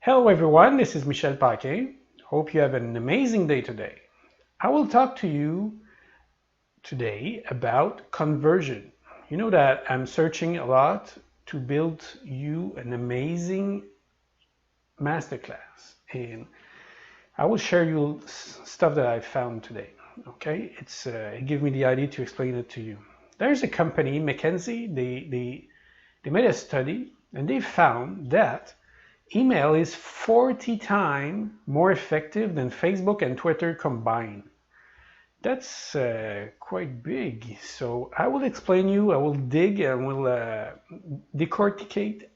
Hello everyone, this is Michel Paquet. Hope you have an amazing day today. I will talk to you today about conversion. You know that I'm searching a lot to build you an amazing masterclass, and I will share you stuff that I found today. Okay, it gave me the idea to explain it to you. There's a company, McKinsey. They made a study and they found that email is 40 times more effective than Facebook and Twitter combined. That's quite big. So I will explain you, I will dig and will decorticate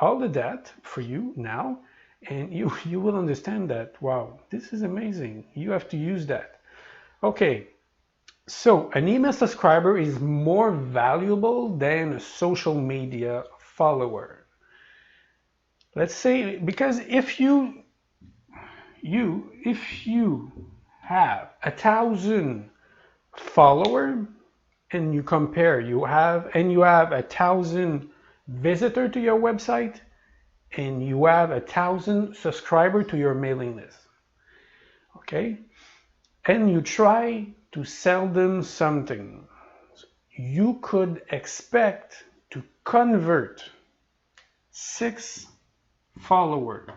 all of that for you now. And you will understand that, wow, this is amazing. You have to use that. Okay, so an email subscriber is more valuable than a social media follower. Let's say, because if you have 1,000 follower and you compare, you have 1,000 visitor to your website and you have 1,000 subscriber to your mailing list, okay, and you try to sell them something, you could expect to convert 6 followers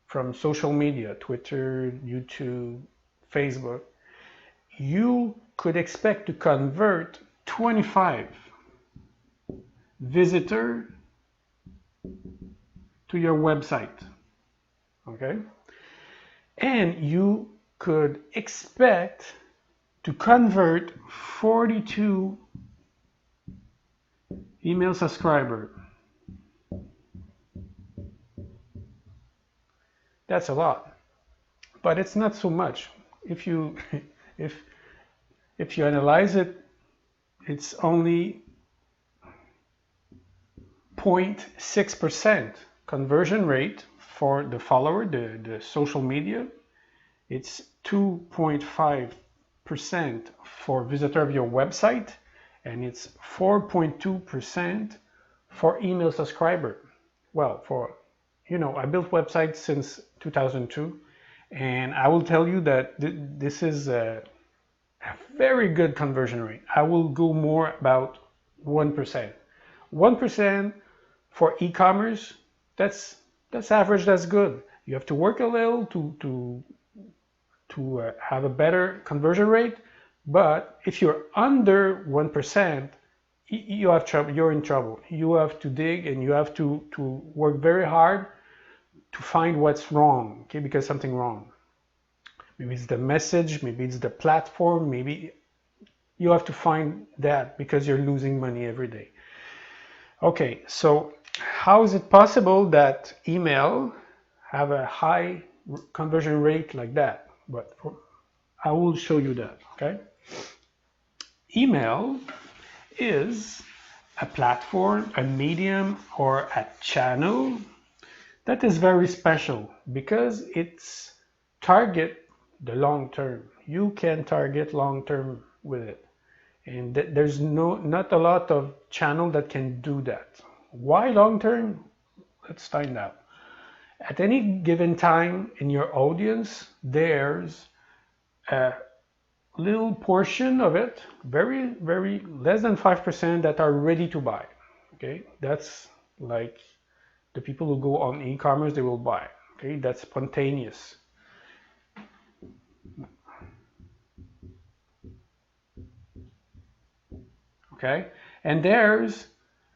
from social media, Twitter, YouTube, Facebook. You could expect to convert 25 visitors to your website, okay? And you could expect to convert 42 email subscribers. That's a lot, but it's not so much. If you if you analyze it, it's only 0.6% conversion rate for the follower, the social media. It's 2.5% for visitor of your website, and it's 4.2% for email subscriber. Well, I built websites since 2002, and I will tell you that this is a very good conversion rate. I will go more about 1%. 1% for e-commerce, that's average, that's good. You have to work a little to have a better conversion rate, but if you're under 1%, you have trouble. You're in trouble. You have to dig and you have to work very hard to find what's wrong, okay? Because something wrong. Maybe it's the message, maybe it's the platform, maybe you have to find that because you're losing money every day. Okay, so how is it possible that email have a high conversion rate like that? But I will show you that, okay? Email is a platform, a medium, or a channel that is very special because it's target the long term. You can target long term with it, and there's not a lot of channel that can do that. Why long term? Let's find out. At any given time in your audience, there's a little portion of it, very less than 5%, that are ready to buy. Okay, that's like the people who go on e-commerce, they will buy. Okay, that's spontaneous. Okay, and there's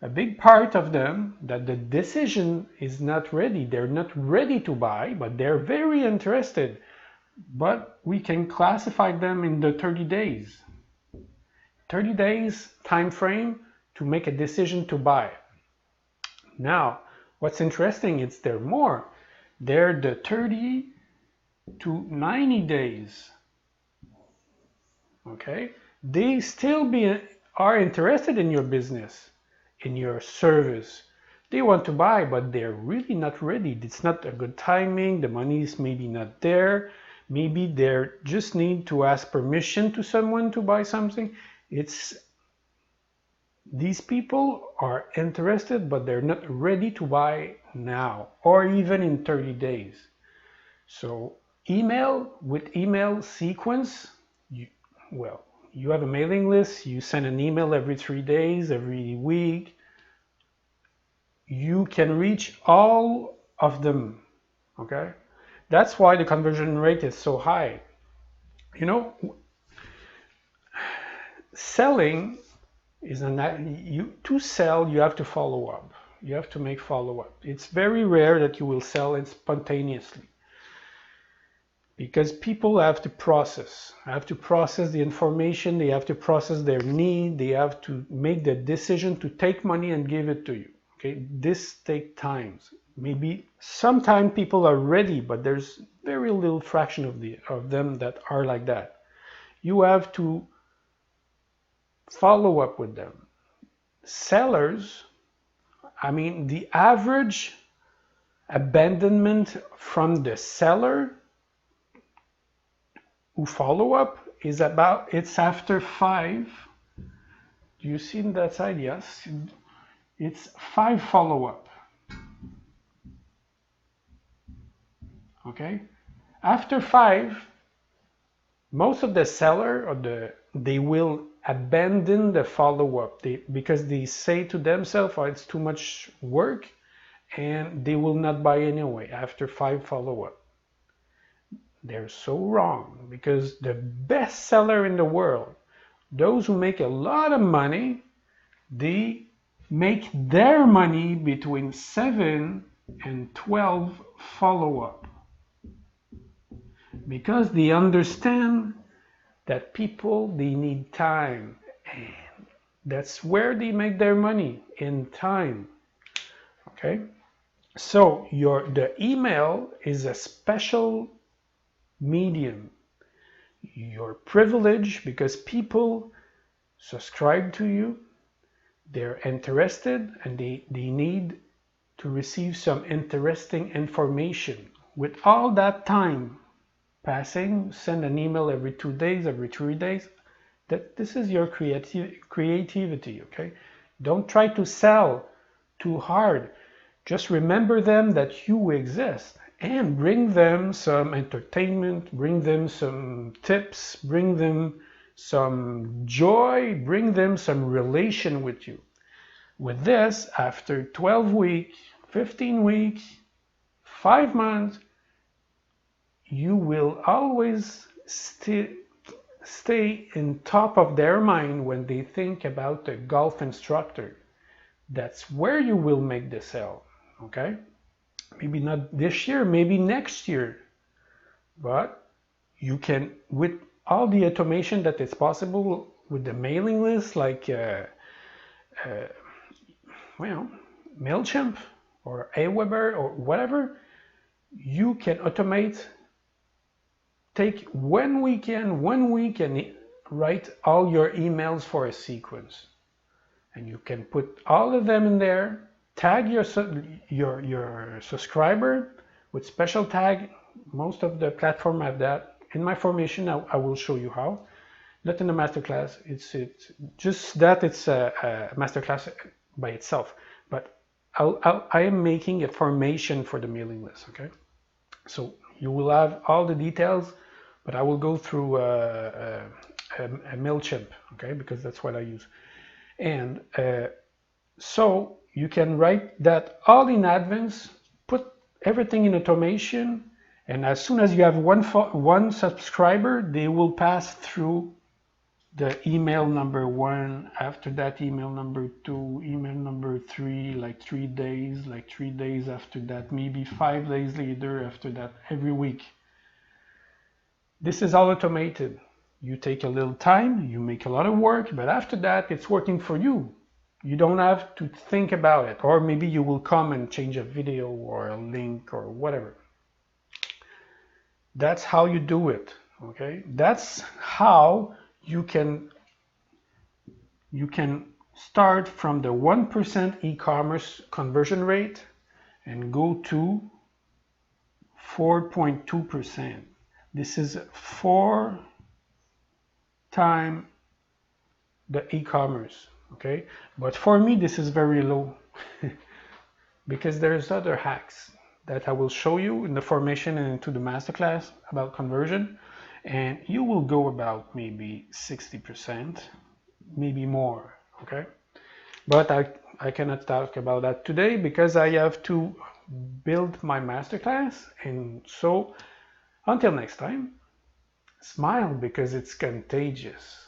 a big part of them that the decision is not ready. They're not ready to buy, but they're very interested. But we can classify them in the 30 days. 30 days time frame to make a decision to buy. Now, what's interesting is they're more. They're the 30 to 90 days. Okay? They still are interested in your business, in your service. They want to buy, but they're really not ready. It's not a good timing. The money is maybe not there. Maybe they just need to ask permission to someone to buy something. These people are interested, but they're not ready to buy now or even in 30 days. So with email sequence, you have a mailing list, you send an email every 3 days, every week. You can reach all of them, okay? That's why the conversion rate is so high. You know, selling is to sell, you have to follow up. You have to make follow up. It's very rare that you will sell it spontaneously because people have to process the information, they have to process their need, they have to make the decision to take money and give it to you. Okay, this takes time. Maybe sometimes people are ready, but there's very little fraction of them that are like that. You have to follow up with them. Sellers, I mean, the average abandonment from the seller who follow up is it's after 5. Do you see that side? Yes. It's 5 follow up. Okay. After 5, most of the seller they will abandon the follow-up because they say to themselves, oh, it's too much work, and they will not buy anyway after 5 follow-up. They're so wrong, because the best seller in the world, those who make a lot of money, they make their money between 7 and 12 follow-up, because they understand that people, they need time, and that's where they make their money, in time. Okay, so the email is a special medium. You're privileged because people subscribe to you, they're interested, and they need to receive some interesting information. With all that time passing, send an email every 2 days, every 3 days. This is your creativity, okay? Don't try to sell too hard. Just remember them that you exist, and bring them some entertainment, bring them some tips, bring them some joy, bring them some relation with you. With this, after 12 weeks, 15 weeks, 5 months, you will always stay in top of their mind when they think about the golf instructor. That's where you will make the sale, okay? Maybe not this year, maybe next year, but you can, with all the automation that is possible with the mailing list, like MailChimp or Aweber or whatever, you can automate. Take 1 weekend, 1 week, and write all your emails for a sequence. And you can put all of them in there, tag your subscriber with special tag. Most of the platform have that. In my formation, I will show you how. Not in the masterclass. It's just that it's a masterclass by itself. But I am making a formation for the mailing list, okay? So you will have all the details, but I will go through a MailChimp, okay, because that's what I use. And so you can write that all in advance, put everything in automation, and as soon as you have one subscriber, they will pass through the email number 1, after that email number 2, email number 3, like 3 days, like 3 days after that, maybe 5 days later after that, every week. This is all automated. You take a little time, you make a lot of work, but after that, it's working for you. You don't have to think about it, or maybe you will come and change a video or a link or whatever. That's how you do it, okay? That's how you can start from the 1% e-commerce conversion rate and go to 4.2%. This is 4 times the e-commerce. okay? But for me, this is very low because there's other hacks that I will show you in the formation and into the masterclass about conversion, and you will go about maybe 60%, maybe more, okay? But I cannot talk about that today because I have to build my masterclass, and so until next time, smile because it's contagious.